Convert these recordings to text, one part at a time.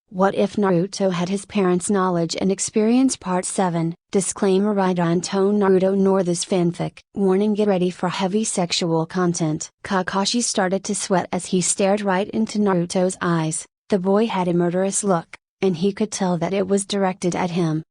What if Naruto had his parents' knowledge and experience? Part 7. Disclaimer: I don't tone Naruto nor this fanfic. Warning: get ready for heavy sexual content. Kakashi started to sweat as he stared right into Naruto's eyes. The boy had a murderous look, and he could tell that it was directed at him.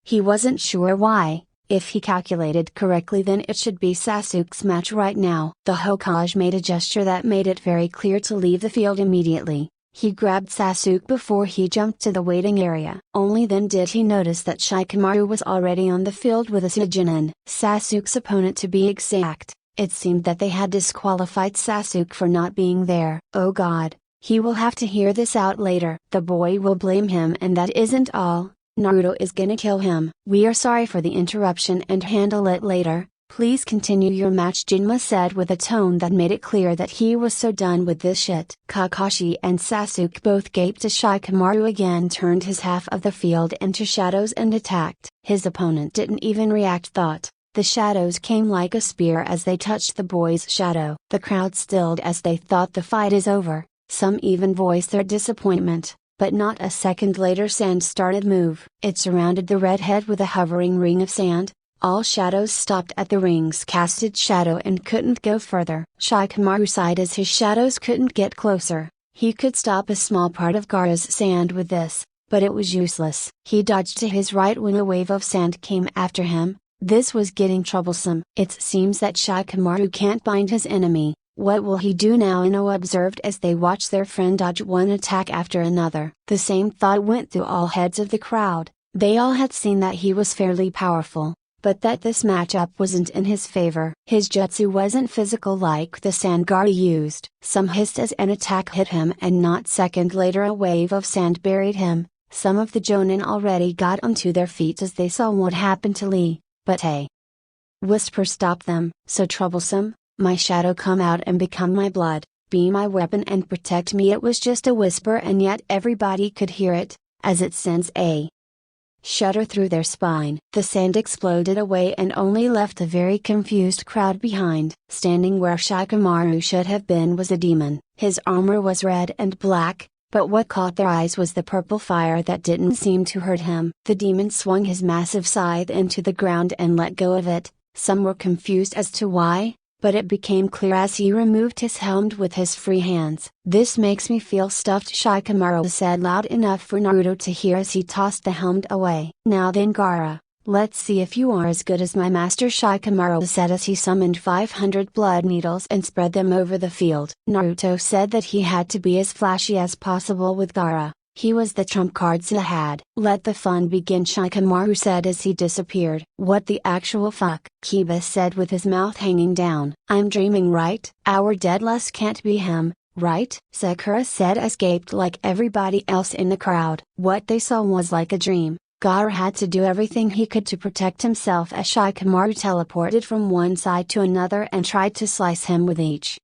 He wasn't sure why. If he calculated correctly, then it should be Sasuke's match right now. The Hokage made a gesture that made it very clear to leave the field immediately. He grabbed Sasuke before he jumped to the waiting area. Only then did he notice that Shikamaru was already on the field with a Suijinin, Sasuke's opponent to be exact. It seemed that they had disqualified Sasuke for not being there. Oh God, he will have to hear this out later. The boy will blame him, and that isn't all. Naruto is gonna kill him. We are sorry for the interruption and handle it later. Please continue your match, Jinma said with a tone that made it clear that he was so done with this shit. Kakashi and Sasuke both gaped as Shikamaru again turned his half of the field into shadows and attacked. His opponent didn't even react. The shadows came like a spear as they touched the boy's shadow. The crowd stilled as they thought the fight is over. Some even voiced their disappointment. But not a second later, sand started move. It surrounded the redhead with a hovering ring of sand. All shadows stopped at the ring's casted shadow and couldn't go further. Shikamaru sighed as his shadows couldn't get closer. He could stop a small part of Gaara's sand with this, but it was useless. He dodged to his right when a wave of sand came after him. This was getting troublesome. It seems that Shikamaru can't bind his enemy. What will he do now? Ino observed as they watched their friend dodge one attack after another. The same thought went through all heads of the crowd. They all had seen that he was fairly powerful, but that this matchup wasn't in his favor. His jutsu wasn't physical like the sand Gaara used. Some hissed as an attack hit him, and not second later a wave of sand buried him. Some of the Jonin already got onto their feet as they saw what happened to Lee, but a whisper stopped them. So troublesome? My shadow, come out and become my blood, be my weapon and protect me. It was just a whisper, and yet everybody could hear it, as it sends a shudder through their spine. The sand exploded away and only left a very confused crowd behind. Standing where Shikamaru should have been was a demon. His armor was red and black, but what caught their eyes was the purple fire that didn't seem to hurt him. The demon swung his massive scythe into the ground and let go of it. Some were confused as to why, but it became clear as he removed his helmet with his free hands. This makes me feel stuffed, Shikamaru said loud enough for Naruto to hear as he tossed the helmet away. Now then, Gaara, let's see if you are as good as my master, Shikamaru said as he summoned 500 blood needles and spread them over the field. Naruto said that he had to be as flashy as possible with Gaara. He was the trump card he had. Let the fun begin, Shikamaru said as he disappeared. What the actual fuck? Kiba said with his mouth hanging down. I'm dreaming, right? Our Deadless can't be him, right? Sakura said as gaped like everybody else in the crowd. What they saw was like a dream. Gaara had to do everything he could to protect himself as Shikamaru teleported from one side to another and tried to slice him with each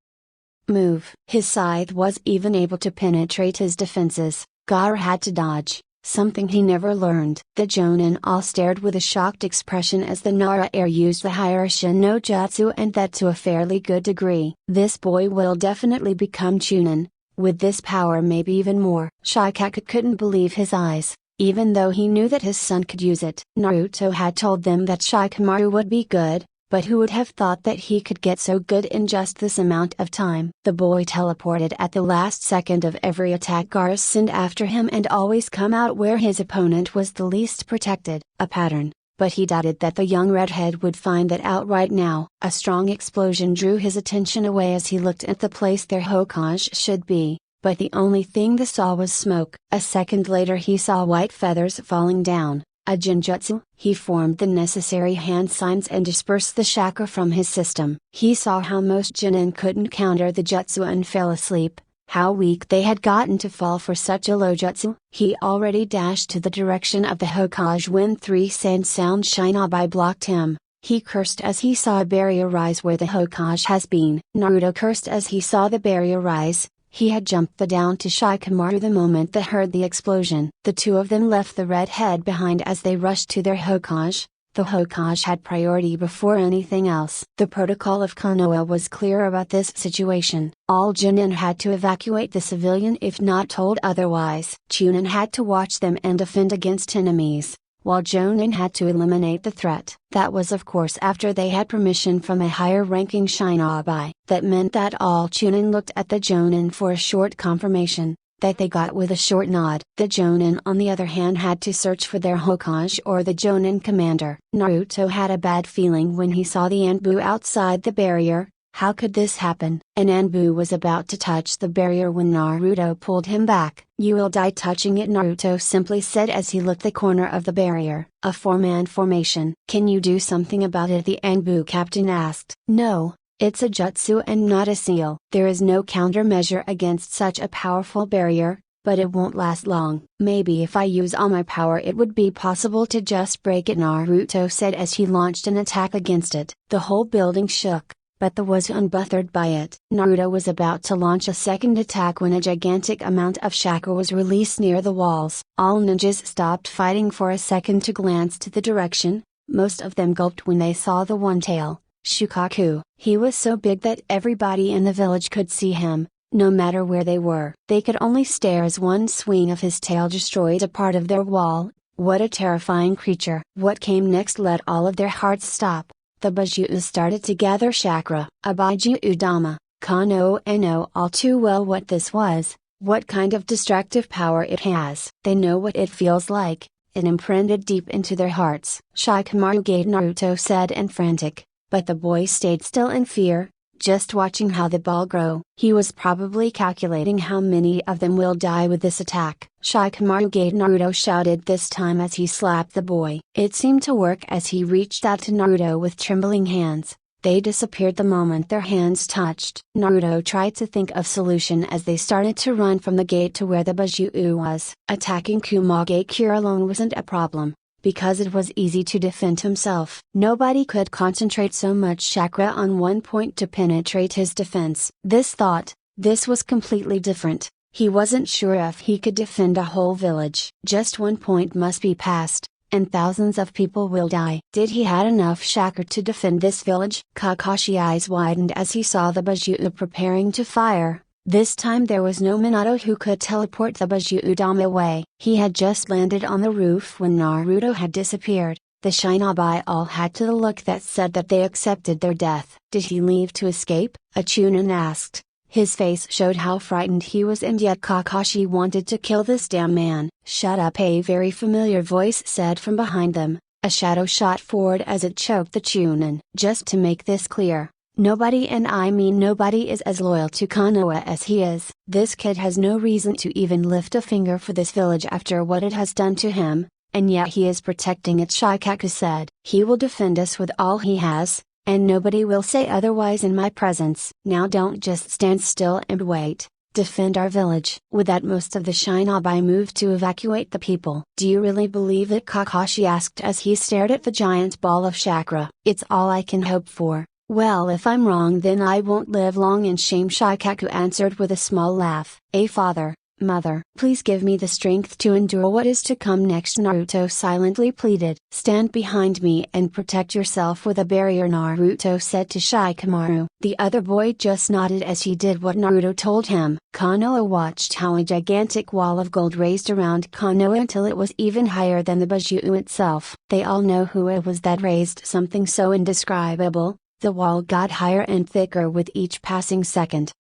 move. His scythe was even able to penetrate his defenses. Gaara had to dodge, something he never learned. The Jonin all stared with a shocked expression as the Nara heir used the Hiraishin no Jutsu, and that to a fairly good degree. This boy will definitely become Chunin, with this power maybe even more. Shikaka couldn't believe his eyes, even though he knew that his son could use it. Naruto had told them that Shikamaru would be good, but who would have thought that he could get so good in just this amount of time? The boy teleported at the last second of every attack Gaara sent after him and always come out where his opponent was the least protected. A pattern, but he doubted that the young redhead would find that out right now. A strong explosion drew his attention away as he looked at the place their Hokage should be, but the only thing they saw was smoke. A second later he saw white feathers falling down. A Genjutsu. He formed the necessary hand signs and dispersed the chakra from his system. He saw how most Genin couldn't counter the jutsu and fell asleep, how weak they had gotten to fall for such a low jutsu. He already dashed to the direction of the Hokage when 3 sand sound shinobi blocked him. He cursed as he saw a barrier rise where the Hokage has been. Naruto cursed as he saw the barrier rise. He had jumped down to Shikamaru the moment they heard the explosion. The two of them left the redhead behind as they rushed to their Hokage. The Hokage had priority before anything else. The protocol of Konoha was clear about this situation. All Chunin had to evacuate the civilian if not told otherwise. Chunin had to watch them and defend against enemies, while Jonin had to eliminate the threat. That was of course after they had permission from a higher-ranking Shinobi. That meant that all Chunin looked at the Jonin for a short confirmation, that they got with a short nod. The Jonin on the other hand had to search for their Hokage or the Jonin commander. Naruto had a bad feeling when he saw the Anbu outside the barrier. How could this happen? An Anbu was about to touch the barrier when Naruto pulled him back. "You will die touching it," Naruto simply said as he looked the corner of the barrier. "A four-man formation. Can you do something about it?" the Anbu captain asked. "No. It's a jutsu and not a seal. There is no countermeasure against such a powerful barrier, but it won't last long. Maybe if I use all my power it would be possible to just break it," Naruto said as he launched an attack against it. The whole building shook, but was unbothered by it. Naruto was about to launch a second attack when a gigantic amount of chakra was released near the walls. All ninjas stopped fighting for a second to glance to the direction. Most of them gulped when they saw the one-tail Shukaku. He was so big that everybody in the village could see him, no matter where they were. They could only stare as one swing of his tail destroyed a part of their wall. What a terrifying creature. What came next let all of their hearts stop. The Bajuu started to gather chakra. A Bajuu Dama. Konoha know all too well what this was, what kind of destructive power it has. They know what it feels like. It imprinted deep into their hearts. "Shikamaru gate," Naruto said in frantic. But the boy stayed still in fear, just watching how the ball grow. He was probably calculating how many of them will die with this attack. "Shikamaru gate," Naruto shouted this time as he slapped the boy. It seemed to work as he reached out to Naruto with trembling hands. They disappeared the moment their hands touched. Naruto tried to think of solution as they started to run from the gate to where the Bajuu was. Attacking Kumage Cure alone wasn't a problem, because it was easy to defend himself. Nobody could concentrate so much chakra on one point to penetrate his defense. This was completely different. He wasn't sure if he could defend a whole village. Just one point must be passed, and thousands of people will die. Did he had enough chakra to defend this village? Kakashi's eyes widened as he saw the Bajuu preparing to fire. This time there was no Minato who could teleport the Bajuu Dama away. He had just landed on the roof when Naruto had disappeared. The Shinobi all had to the look that said that they accepted their death. "Did he leave to escape?" a Chunin asked. His face showed how frightened he was, and yet Kakashi wanted to kill this damn man. "Shut up," a very familiar voice said from behind them. A shadow shot forward as it choked the Chunin. "Just to make this clear, nobody, and I mean nobody, is as loyal to Konoha as he is. This kid has no reason to even lift a finger for this village after what it has done to him, and yet he is protecting it," Shikaku said. "He will defend us with all he has, and nobody will say otherwise in my presence. Now don't just stand still and wait. Defend our village." With that, most of the Shinobi moved to evacuate the people. "Do you really believe it?" Kakashi asked as he stared at the giant ball of chakra. "It's all I can hope for." "Well, if I'm wrong then I won't live long in shame," Shikaku answered with a small laugh. Father, mother, please give me the strength to endure what is to come next," Naruto silently pleaded. "Stand behind me and protect yourself with a barrier," Naruto said to Shikamaru. The other boy just nodded as he did what Naruto told him. Konoha watched how a gigantic wall of gold raised around Konoha until it was even higher than the Bajuu itself. They all know who it was that raised something so indescribable. The wall got higher and thicker with each passing second.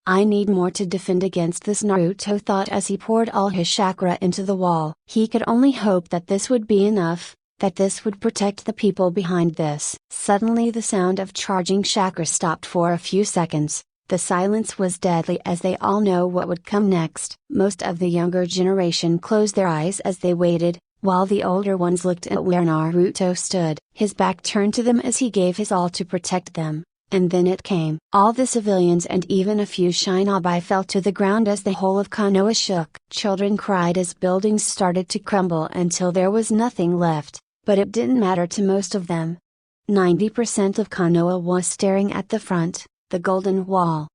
I need more to defend against this," Naruto thought as he poured all his chakra into the wall. He could only hope that this would be enough, that this would protect the people behind this. Suddenly the sound of charging chakra stopped for a few seconds. The silence was deadly as they all know what would come next. Most of the younger generation closed their eyes as they waited, while the older ones looked at where Naruto stood. His back turned to them as he gave his all to protect them. And then it came. All the civilians and even a few Shinobi fell to the ground as the whole of Konoha shook. Children cried as buildings started to crumble until there was nothing left, but it didn't matter to most of them. 90% of Konoha was staring at the front. The golden wall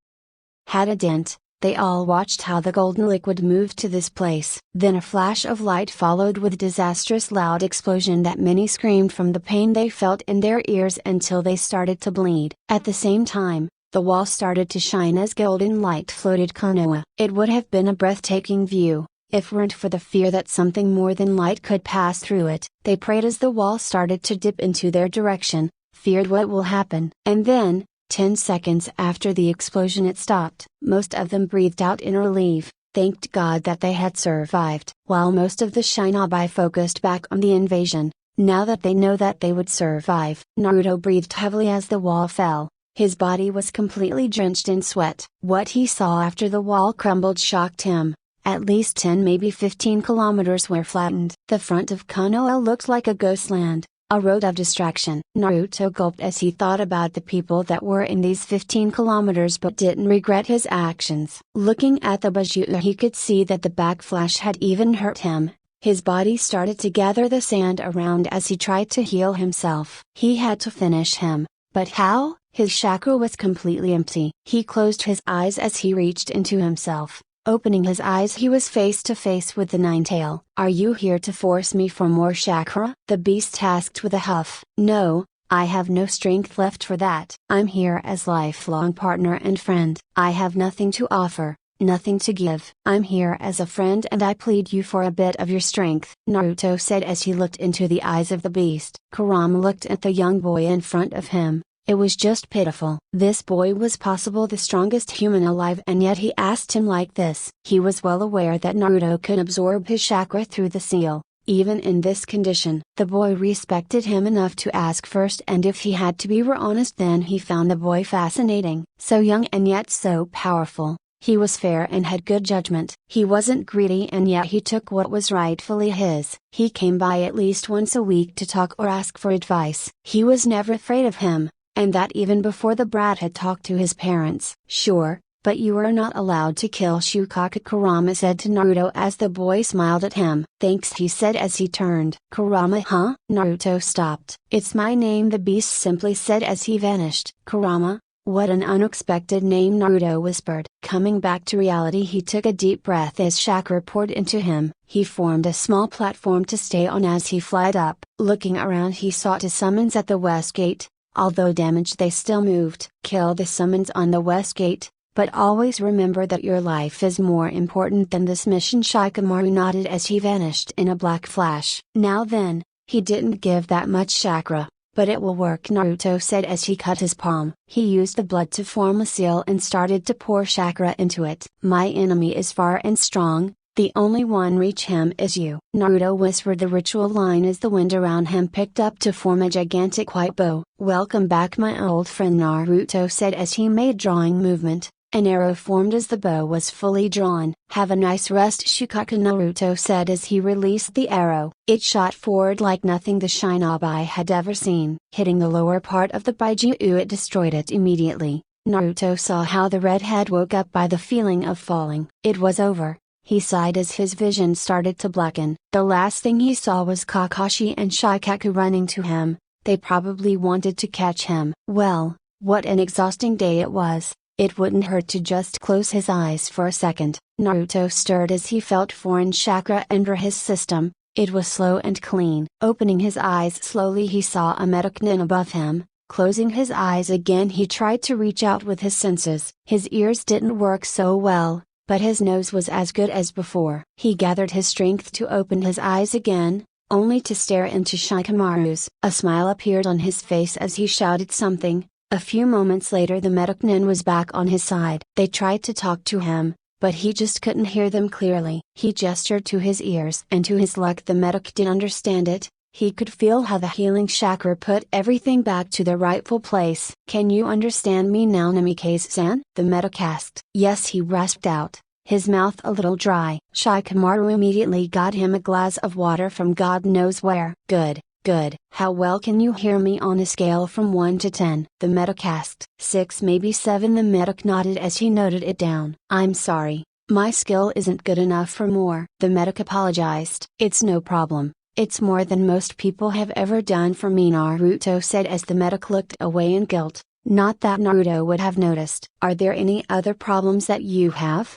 had a dent. They all watched how the golden liquid moved to this place. Then a flash of light followed with a disastrous loud explosion that many screamed from the pain they felt in their ears until they started to bleed. At the same time, the wall started to shine as golden light floated Konoha. It would have been a breathtaking view, if weren't for the fear that something more than light could pass through it. They prayed as the wall started to dip into their direction, feared what will happen. And then, 10 seconds after the explosion it stopped. Most of them breathed out in relief, thanked God that they had survived. While most of the shinobi focused back on the invasion, now that they know that they would survive. Naruto breathed heavily as the wall fell. His body was completely drenched in sweat. What he saw after the wall crumbled shocked him. At least 10 maybe 15 kilometers were flattened. The front of Konoha looked like a ghost land, a road of destruction. Naruto gulped as he thought about the people that were in these 15 kilometers but didn't regret his actions. Looking at the Bajuu, he could see that the backflash had even hurt him. His body started to gather the sand around as he tried to heal himself. He had to finish him, but how? His chakra was completely empty. He closed his eyes as he reached into himself. Opening his eyes, he was face to face with the Nine-Tail. "Are you here to force me for more chakra?" the beast asked with a huff. "No, I have no strength left for that. I'm here as lifelong partner and friend. I have nothing to offer, nothing to give. I'm here as a friend and I plead you for a bit of your strength," Naruto said as he looked into the eyes of the beast. Kurama looked at the young boy in front of him. It was just pitiful. This boy was possible the strongest human alive, and yet he asked him like this. He was well aware that Naruto could absorb his chakra through the seal, even in this condition. The boy respected him enough to ask first, and if he had to be honest, then he found the boy fascinating. So young and yet so powerful. He was fair and had good judgment. He wasn't greedy and yet he took what was rightfully his. He came by at least once a week to talk or ask for advice. He was never afraid of him. And that even before the brat had talked to his parents. "Sure, but you are not allowed to kill Shukaku," Kurama said to Naruto as the boy smiled at him. "Thanks," he said as he turned. "Kurama, huh?" Naruto stopped. "It's my name," the beast simply said as he vanished. "Kurama? What an unexpected name," Naruto whispered. Coming back to reality, he took a deep breath as chakra poured into him. He formed a small platform to stay on as he flied up. Looking around, he saw two summons at the west gate. Although damaged, they still moved. "Kill the summons on the west gate, but always remember that your life is more important than this mission." Shikamaru nodded as he vanished in a black flash. "Now then, he didn't give that much chakra, but it will work," Naruto said as he cut his palm. He used the blood to form a seal and started to pour chakra into it. "My enemy is far and strong. The only one reach him is you," Naruto whispered the ritual line as the wind around him picked up to form a gigantic white bow. "Welcome back, my old friend," Naruto said as he made drawing movement. An arrow formed as the bow was fully drawn. "Have a nice rest, Shukaku," Naruto said as he released the arrow. It shot forward like nothing the shinobi had ever seen. Hitting the lower part of the Bajuu, it destroyed it immediately. Naruto saw how the redhead woke up by the feeling of falling. It was over. He sighed as his vision started to blacken. The last thing he saw was Kakashi and Shikaku running to him. They probably wanted to catch him. Well, what an exhausting day it was. It wouldn't hurt to just close his eyes for a second. Naruto stirred as he felt foreign chakra enter his system. It was slow and clean. Opening his eyes slowly, he saw a Metacnin above him. Closing his eyes again, he tried to reach out with his senses. His ears didn't work so well, but his nose was as good as before. He gathered his strength to open his eyes again, only to stare into Shikamaru's. A smile appeared on his face as he shouted something. A few moments later, the Metacnin was back on his side. They tried to talk to him, but he just couldn't hear them clearly. He gestured to his ears, and to his luck the Medic didn't understand it. He could feel how the healing chakra put everything back to the rightful place. "Can you understand me now, Namikaze-san?" the Medic asked. "Yes," he rasped out, his mouth a little dry. Shikamaru immediately got him a glass of water from God knows where. Good, good. "How well can you hear me on a scale from 1 to 10? the Medic asked. 6, maybe 7, the Medic nodded as he noted it down. "I'm sorry, my skill isn't good enough for more," the Medic apologized. "It's no problem. It's more than most people have ever done for me," Naruto said as the Medic looked away in guilt. Not that Naruto would have noticed. Are there any other problems that you have?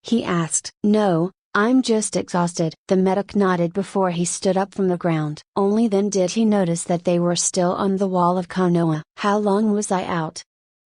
He asked. No, I'm just exhausted. The medic nodded before he stood up from the ground. Only then did he notice that they were still on the wall of Konoha. How long was I out?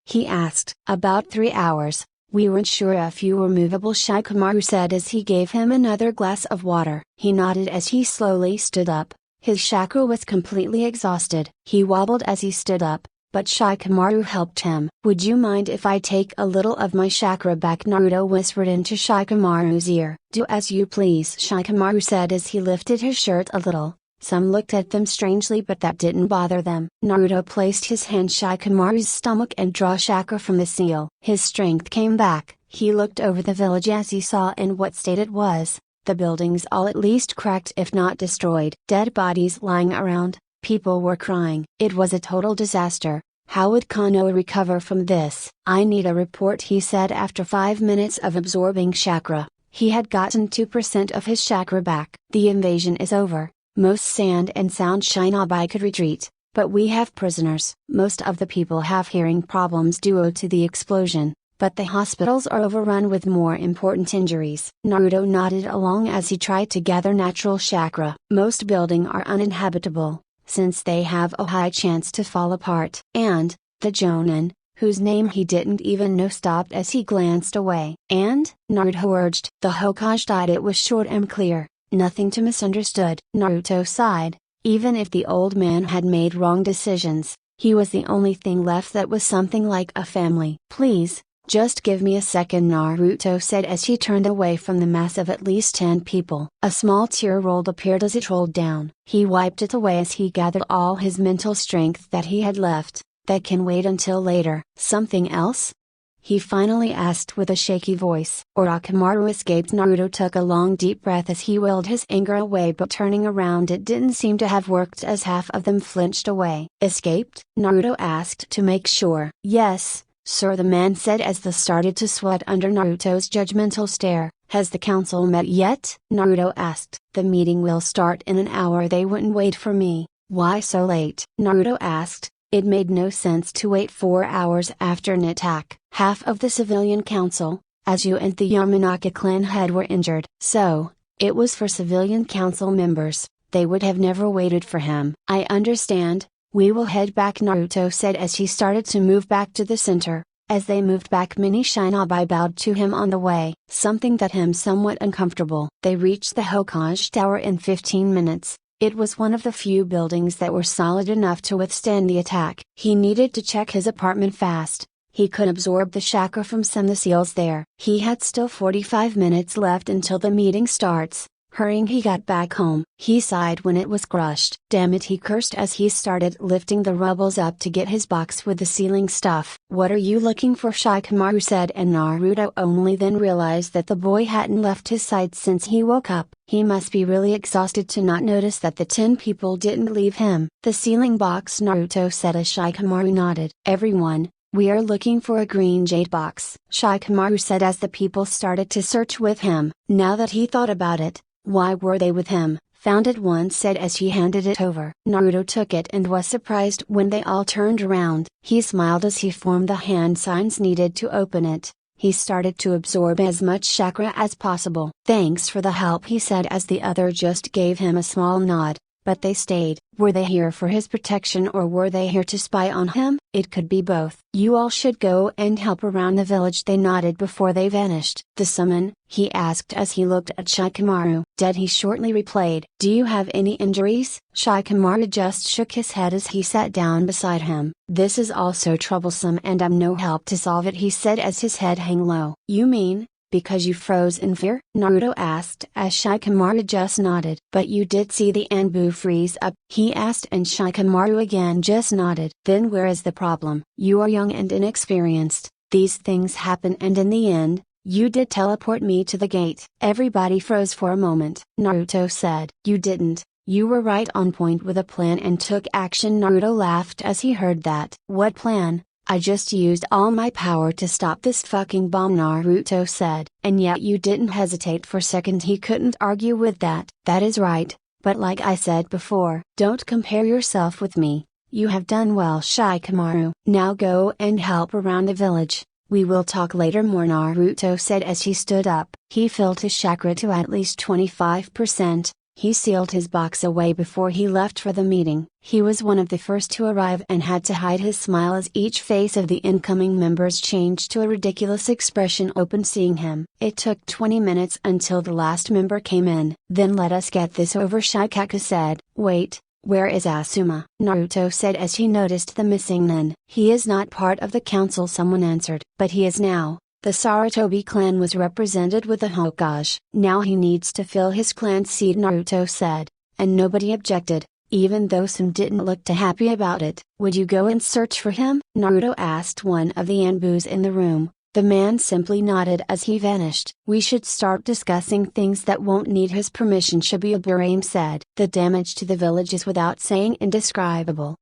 He asked. About 3 hours. We weren't sure if you were movable, Shikamaru said as he gave him another glass of water. He nodded as he slowly stood up. His chakra was completely exhausted. He wobbled as he stood up, but Shikamaru helped him. Would you mind if I take a little of my chakra back? Naruto whispered into Shikamaru's ear. Do as you please, Shikamaru said as he lifted his shirt a little. Some looked at them strangely, but that didn't bother them. Naruto placed his hand Shikamaru's stomach and draw chakra from the seal. His strength came back. He looked over the village as he saw in what state it was. The buildings all at least cracked if not destroyed. Dead bodies lying around. People were crying. It was a total disaster. How would Konoha recover from this? I need a report, he said after 5 minutes of absorbing chakra. He had gotten 2% of his chakra back. The invasion is over. Most Sand and Sound Shinobi could retreat, but we have prisoners. Most of the people have hearing problems due to the explosion, but the hospitals are overrun with more important injuries. Naruto nodded along as he tried to gather natural chakra. Most buildings are uninhabitable, since they have a high chance to fall apart. And, the Jonin, whose name he didn't even know, stopped as he glanced away. And, Naruto urged. The Hokage died. It was short and clear. Nothing to misunderstood. Naruto sighed. Even if the old man had made wrong decisions, he was the only thing left that was something like a family. Please, just give me a second, Naruto said as he turned away from the mass of at least 10 people. A small tear appeared as it rolled down. He wiped it away as he gathered all his mental strength that he had left. That can wait until later. Something else? He finally asked with a shaky voice. Orochimaru escaped. Naruto took a long deep breath as he willed his anger away, but turning around it didn't seem to have worked as half of them flinched away. Escaped? Naruto asked to make sure. Yes, sir, the man said as they started to sweat under Naruto's judgmental stare. Has the council met yet? Naruto asked. The meeting will start in an hour. They wouldn't wait for me. Why so late? Naruto asked. It made no sense to wait 4 hours after an attack. Half of the civilian council, as you and the Yamanaka clan head, were injured. So, it was for civilian council members. They would have never waited for him. I understand. We will head back, Naruto said as he started to move back to the center. As they moved back, many Shinobi bowed to him on the way, something that him somewhat uncomfortable. They reached the Hokage Tower in 15 minutes. It was one of the few buildings that were solid enough to withstand the attack. He needed to check his apartment fast. He could absorb the chakra from some of the seals there. He had still 45 minutes left until the meeting starts. Hurrying, he got back home. He sighed when it was crushed. Damn it, he cursed as he started lifting the rubbles up to get his box with the sealing stuff. What are you looking for? Shikamaru said, and Naruto only then realized that the boy hadn't left his side since he woke up. He must be really exhausted to not notice that the 10 people didn't leave him. The sealing box, Naruto said as Shikamaru nodded. Everyone, we are looking for a green jade box, Shikamaru said as the people started to search with him. Now that he thought about it, why were they with him? Found it, one said as he handed it over. Naruto took it and was surprised when they all turned around. He smiled as he formed the hand signs needed to open it. He started to absorb as much chakra as possible. Thanks for the help, he said as the other just gave him a small nod. But they stayed. Were they here for his protection or were they here to spy on him? It could be both. You all should go and help around the village. They nodded before they vanished. The summon? He asked as he looked at Shikamaru. Dead, he shortly replied. Do you have any injuries? Shikamaru just shook his head as he sat down beside him. This is also troublesome and I'm no help to solve it, he said as his head hung low. You mean? Because you froze in fear? Naruto asked as Shikamaru just nodded. But you did see the Anbu freeze up? He asked and Shikamaru again just nodded. Then where is the problem? You are young and inexperienced. These things happen and in the end, you did teleport me to the gate. Everybody froze for a moment. Naruto said. You didn't. You were right on point with a plan and took action. Naruto laughed as he heard that. What plan? I just used all my power to stop this fucking bomb, Naruto said. And yet you didn't hesitate for a second. He couldn't argue with that. That is right, but like I said before, don't compare yourself with me. You have done well, Shikamaru. Now go and help around the village. We will talk later more, Naruto said as he stood up. He filled his chakra to at least 25%. He sealed his box away before he left for the meeting. He was one of the first to arrive and had to hide his smile as each face of the incoming members changed to a ridiculous expression upon seeing him. It took 20 minutes until the last member came in. Then let us get this over, Shikaku said. Wait. Where is Asuma? Naruto said as he noticed the missing nin. He is not part of the council, someone answered. But he is now. The Sarutobi clan was represented with a Hokage. Now he needs to fill his clan's seat, Naruto said. And nobody objected, even though some didn't look too happy about it. Would you go and search for him? Naruto asked one of the Anbus in the room. The man simply nodded as he vanished. We should start discussing things that won't need his permission, Shibuya said. The damage to the village is without saying indescribable.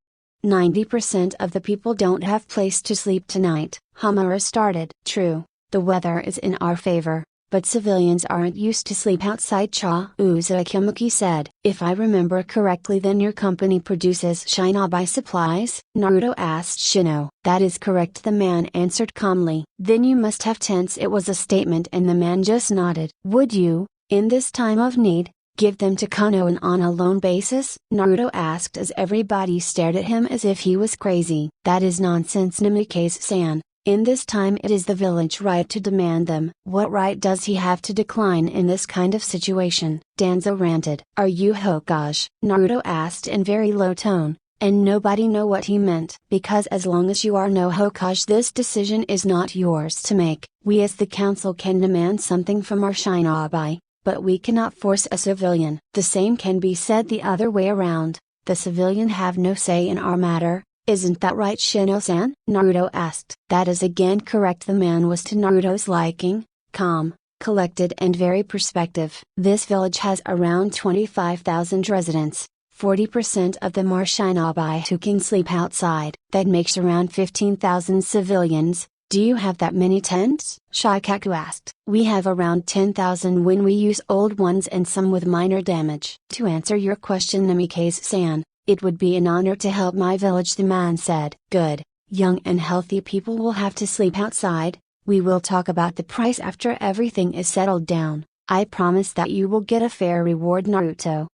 90% of the people don't have place to sleep tonight, Hamura started. True, the weather is in our favor, but civilians aren't used to sleep outside, Uzumaki said. If I remember correctly, then your company produces shinobi supplies? Naruto asked Shino. That is correct, the man answered calmly. Then you must have tents. It was a statement and the man just nodded. Would you, in this time of need, give them to Konoha on a loan basis? Naruto asked as everybody stared at him as if he was crazy. That is nonsense, Namikaze-san. In this time it is the village right to demand them. What right does he have to decline in this kind of situation? Danzo ranted. Are you Hokage? Naruto asked in very low tone, and nobody knew what he meant. Because as long as you are no Hokage, this decision is not yours to make. We as the council can demand something from our shinobi, but we cannot force a civilian. The same can be said the other way around. The civilian have no say in our matter. Isn't that right, Shino-san? Naruto asked. That is again correct. The man was to Naruto's liking, calm, collected and very perspective. This village has around 25,000 residents. 40% of them are shinobi who can sleep outside. That makes around 15,000 civilians. Do you have that many tents? Shikaku asked. We have around 10,000 when we use old ones and some with minor damage. To answer your question, Namikaze-san, it would be an honor to help my village, the man said. Good, young and healthy people will have to sleep outside. We will talk about the price after everything is settled down. I promise that you will get a fair reward, Naruto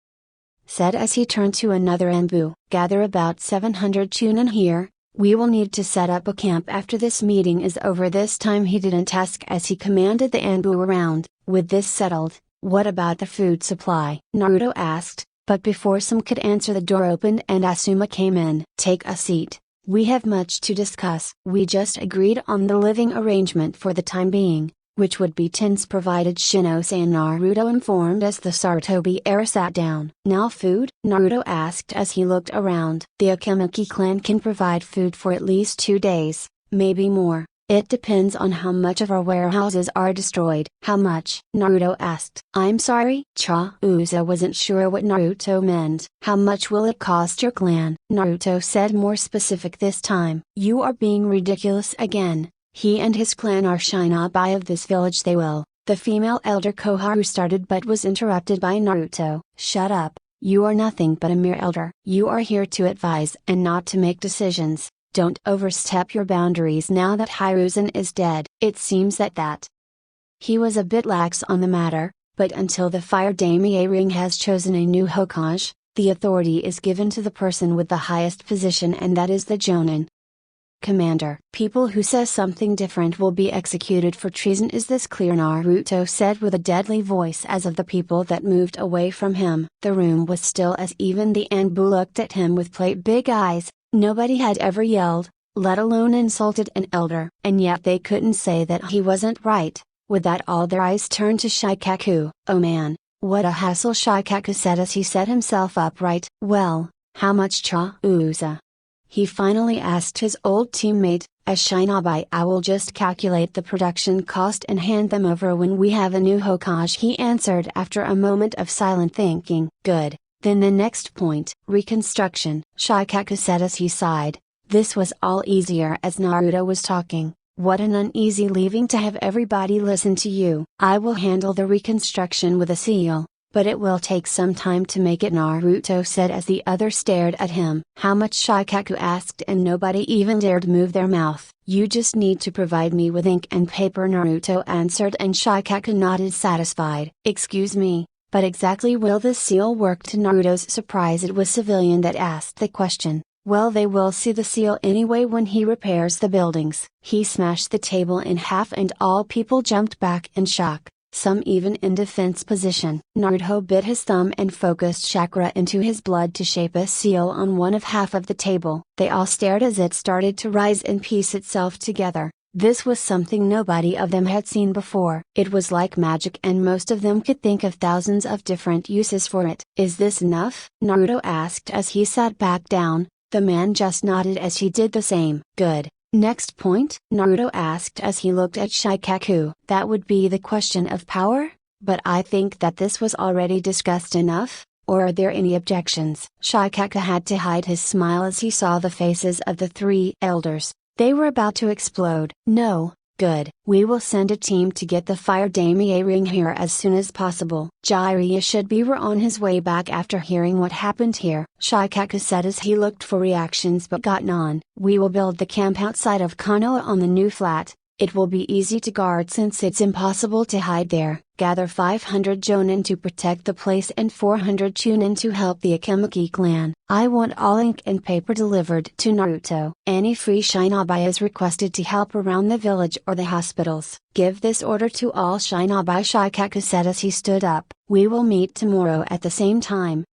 said as he turned to another Anbu. Gather about 700 chunin here. We will need to set up a camp after this meeting is over. This time he didn't ask as he commanded the Anbu around. With this settled, what about the food supply? Naruto asked. But before some could answer, the door opened and Asuma came in. Take a seat. We have much to discuss. We just agreed on the living arrangement for the time being, which would be tents provided, Shino-san, Naruto informed as the Sarutobi heir sat down. Now food? Naruto asked as he looked around. The Akimaki clan can provide food for at least 2 days, maybe more. It depends on how much of our warehouses are destroyed. How much? Naruto asked. I'm sorry? Uza wasn't sure what Naruto meant. How much will it cost your clan? Naruto said more specific this time. You are being ridiculous again. He and his clan are shinobi of this village. They will. The female elder Koharu started but was interrupted by Naruto. Shut up. You are nothing but a mere elder. You are here to advise and not to make decisions. Don't overstep your boundaries now that Hiruzen is dead. It seems that he was a bit lax on the matter, but until the Fire Daimyo ring has chosen a new Hokage, the authority is given to the person with the highest position, and that is the Jonin commander. People who say something different will be executed for treason. Is this clear? Naruto said with a deadly voice as of the people that moved away from him. The room was still as even the Anbu looked at him with big eyes. Nobody had ever yelled, let alone insulted an elder, and yet they couldn't say that he wasn't right. With that, all their eyes turned to Shikaku. Oh man, what a hassle, Shikaku said as he set himself upright. Well, how much, Uza? He finally asked his old teammate. As shinobi, I will just calculate the production cost and hand them over when we have a new Hokage, he answered after a moment of silent thinking. Good. Then the next point, reconstruction, Shikaku said as he sighed. This was all easier as Naruto was talking. What an uneasy leaving to have everybody listen to you. I will handle the reconstruction with a seal, but it will take some time to make it, Naruto said as the other stared at him. How much? Shikaku asked, and nobody even dared move their mouth. You just need to provide me with ink and paper, Naruto answered, and Shikaku nodded satisfied. Excuse me, but exactly will this seal work? To Naruto's surprise, it was civilian that asked the question. Well, they will see the seal anyway when he repairs the buildings. He smashed the table in half and all people jumped back in shock, some even in defense position. Naruto bit his thumb and focused chakra into his blood to shape a seal on one of half of the table. They all stared as it started to rise and piece itself together. This was something nobody of them had seen before. It was like magic, and most of them could think of thousands of different uses for it. Is this enough? Naruto asked as he sat back down. The man just nodded as he did the same. Good. Next point? Naruto asked as he looked at Shikaku. That would be the question of power, but I think that this was already discussed enough, or are there any objections? Shikaku had to hide his smile as he saw the faces of the three elders. They were about to explode. No. Good. We will send a team to get the fire Damie ring here as soon as possible. Jiraiya should be on his way back after hearing what happened here, Shikaku said as he looked for reactions but got none. We will build the camp outside of Konoha on the new flat. It will be easy to guard since it's impossible to hide there. Gather 500 Jonin to protect the place and 400 Chunin to help the Akemaki clan. I want all ink and paper delivered to Naruto. Any free shinobi is requested to help around the village or the hospitals. Give this order to all shinobi, Shikaku said as he stood up. We will meet tomorrow at the same time.